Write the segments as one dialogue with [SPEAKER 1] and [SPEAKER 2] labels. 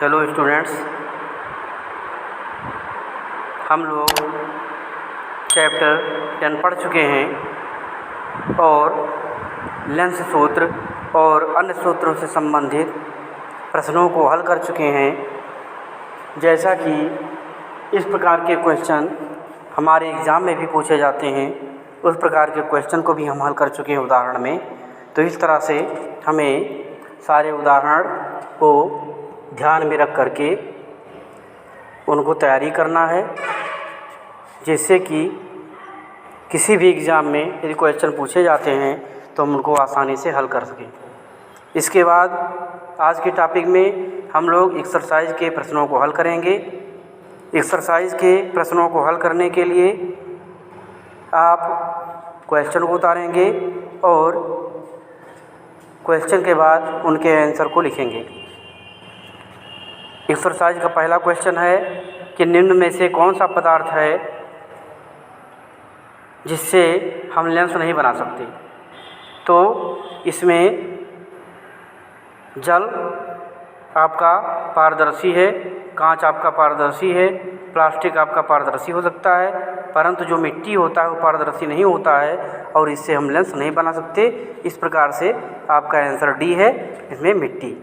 [SPEAKER 1] Hello students, हम लोग chapter 10 पढ़ चुके हैं और लेंस सूत्र और अन्य सूत्रों से संबंधित प्रश्नों को हल कर चुके हैं। जैसा कि इस प्रकार के क्वेश्चन हमारे एग्ज़ाम में भी पूछे जाते हैं, उस प्रकार के क्वेश्चन को भी हम हल कर चुके हैं उदाहरण में। तो इस तरह से हमें सारे उदाहरण को ध्यान में रख करके उनको तैयारी करना है, जिससे कि किसी भी एग्ज़ाम में यदि क्वेश्चन पूछे जाते हैं तो हम उनको आसानी से हल कर सकें। इसके बाद आज के टॉपिक में हम लोग एक्सरसाइज के प्रश्नों को हल करेंगे। एक्सरसाइज के प्रश्नों को हल करने के लिए आप क्वेश्चन को उतारेंगे और क्वेश्चन के बाद उनके आंसर को लिखेंगे। एक्सरसाइज का पहला क्वेश्चन है कि निम्न में से कौन सा पदार्थ है जिससे हम लेंस नहीं बना सकते। तो इसमें जल आपका पारदर्शी है, कांच आपका पारदर्शी है, प्लास्टिक आपका पारदर्शी हो सकता है, परंतु जो मिट्टी होता है वो पारदर्शी नहीं होता है और इससे हम लेंस नहीं बना सकते। इस प्रकार से आपका आंसर डी है, इसमें मिट्टी।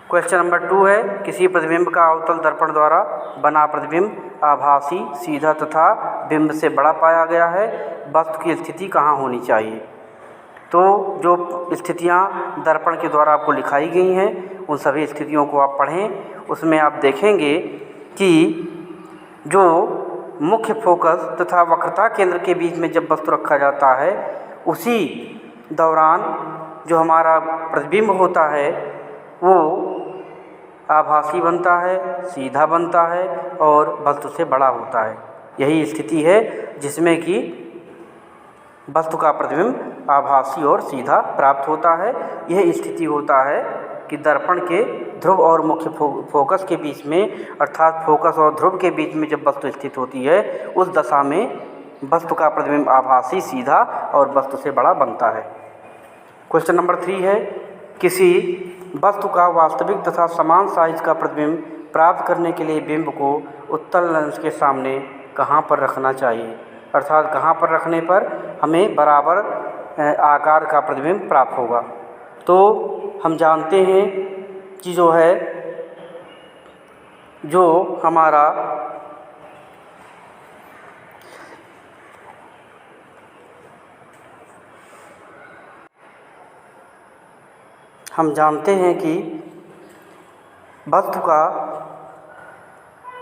[SPEAKER 1] क्वेश्चन नंबर 2 है, किसी प्रतिबिंब का अवतल दर्पण द्वारा बना प्रतिबिंब आभासी, सीधा तथा बिंब से बड़ा पाया गया है। वस्तु की स्थिति कहाँ होनी चाहिए। तो जो स्थितियाँ दर्पण के द्वारा आपको लिखाई गई हैं उन सभी स्थितियों को आप पढ़ें। उसमें आप देखेंगे कि जो मुख्य फोकस तथा वक्रता केंद्र के बीच में जब वस्तु रखा जाता है उसी दौरान जो हमारा प्रतिबिंब होता है वो आभासी बनता है, सीधा बनता है और वस्तु से बड़ा होता है। यही स्थिति है जिसमें कि वस्तु का प्रतिबिंब आभासी और सीधा प्राप्त होता है। यह स्थिति होता है कि दर्पण के ध्रुव और मुख्य फोकस के बीच में, अर्थात फोकस और ध्रुव के बीच में जब वस्तु स्थित होती है उस दशा में वस्तु का प्रतिबिंब आभासी, सीधा और वस्तु से बड़ा बनता है। क्वेश्चन नंबर 3 है, किसी वस्तु का वास्तविक तथा समान साइज का प्रतिबिंब प्राप्त करने के लिए बिंब को उत्तल लेंस के सामने कहाँ पर रखना चाहिए, अर्थात कहाँ पर रखने पर हमें बराबर आकार का प्रतिबिंब प्राप्त होगा। तो हम जानते हैं कि जो हमारा हम जानते हैं कि वस्तु का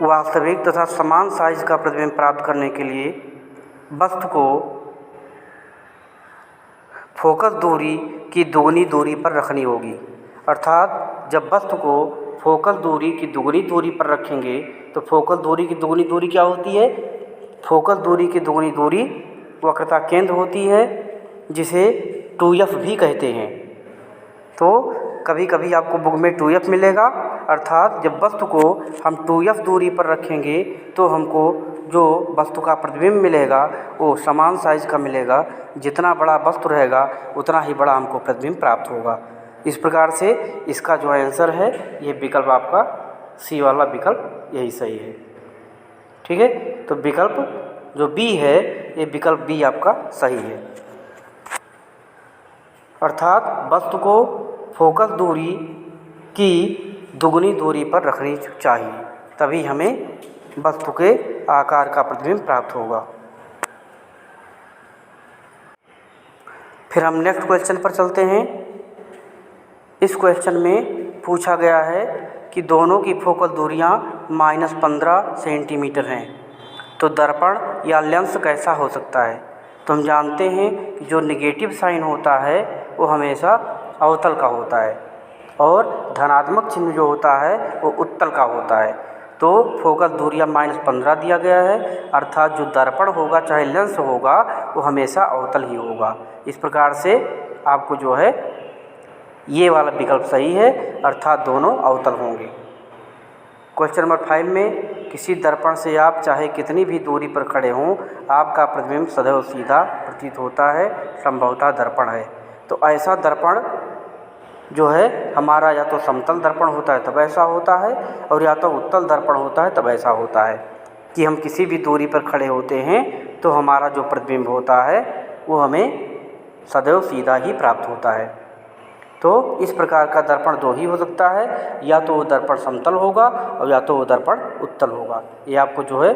[SPEAKER 1] वास्तविक तथा समान साइज का प्रतिबिंब प्राप्त करने के लिए वस्तु को फोकस दूरी की दुगनी दूरी पर रखनी होगी। अर्थात जब वस्तु को फोकस दूरी की दुगनी दूरी पर रखेंगे तो फोकस दूरी की दुगनी दूरी क्या होती है? फोकस दूरी की दुगनी दूरी वक्रता केंद्र होती है, जिसे 2f भी कहते हैं। तो कभी कभी आपको बुक में 2f मिलेगा, अर्थात जब वस्तु को हम 2f दूरी पर रखेंगे तो हमको जो वस्तु का प्रतिबिंब मिलेगा वो समान साइज का मिलेगा। जितना बड़ा वस्तु रहेगा उतना ही बड़ा हमको प्रतिबिंब प्राप्त होगा। इस प्रकार से इसका जो आंसर है ये विकल्प आपका सी वाला विकल्प यही सही है। ठीक है, तो विकल्प जो बी है ये विकल्प बी आपका सही है। अर्थात वस्तु को फोकस दूरी की दुगनी दूरी पर रखनी चाहिए, तभी हमें वस्तु के आकार का प्रतिबिंब प्राप्त होगा। फिर हम नेक्स्ट क्वेश्चन पर चलते हैं। इस क्वेश्चन में पूछा गया है कि दोनों की फोकल दूरियां -15 सेंटीमीटर हैं, तो दर्पण या लेंस कैसा हो सकता है। तो हम जानते हैं कि जो नेगेटिव साइन होता है वो हमेशा अवतल का होता है और धनात्मक चिन्ह जो होता है वो उत्तल का होता है। तो फोकस दूरियां -15 दिया गया है, अर्थात जो दर्पण होगा चाहे लेंस होगा वो हमेशा अवतल ही होगा। इस प्रकार से आपको जो है ये वाला विकल्प सही है, अर्थात दोनों अवतल होंगे। क्वेश्चन नंबर 5 में, किसी दर्पण से आप चाहे कितनी भी दूरी पर खड़े हों आपका प्रतिबिंब सदैव सीधा प्रतीत होता है, संभवतः दर्पण है। तो ऐसा दर्पण जो है हमारा या तो समतल दर्पण होता है तब ऐसा होता है, और या तो उत्तल दर्पण होता है तब ऐसा होता है कि हम किसी भी दूरी पर खड़े होते हैं तो हमारा जो प्रतिबिंब होता है वो हमें सदैव सीधा ही प्राप्त होता है। तो इस प्रकार का दर्पण दो ही हो सकता है, या तो वो दर्पण समतल होगा और या तो वो दर्पण उत्तल होगा। ये आपको जो है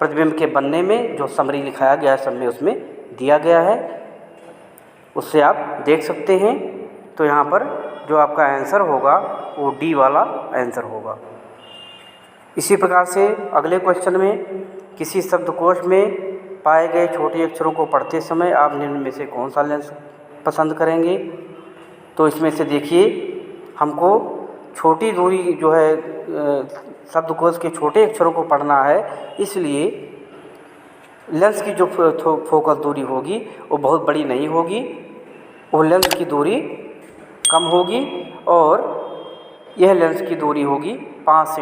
[SPEAKER 1] प्रतिबिंब के बनने में जो समरी लिखाया गया है सब में उसमें दिया गया है, उससे आप देख सकते हैं। तो यहाँ पर जो आपका आंसर होगा वो डी वाला आंसर होगा। इसी प्रकार से अगले क्वेश्चन में, किसी शब्दकोश में पाए गए छोटे अक्षरों को पढ़ते समय आप निम्न में से कौन सा लेंस पसंद करेंगे। तो इसमें से देखिए, हमको छोटी दूरी जो है शब्दकोश के छोटे अक्षरों को पढ़ना है, इसलिए लेंस की जो फोकल दूरी होगी वो बहुत बड़ी नहीं होगी, वो लेंस की दूरी कम होगी और यह लेंस की दूरी होगी 5 सेंटीमीटर।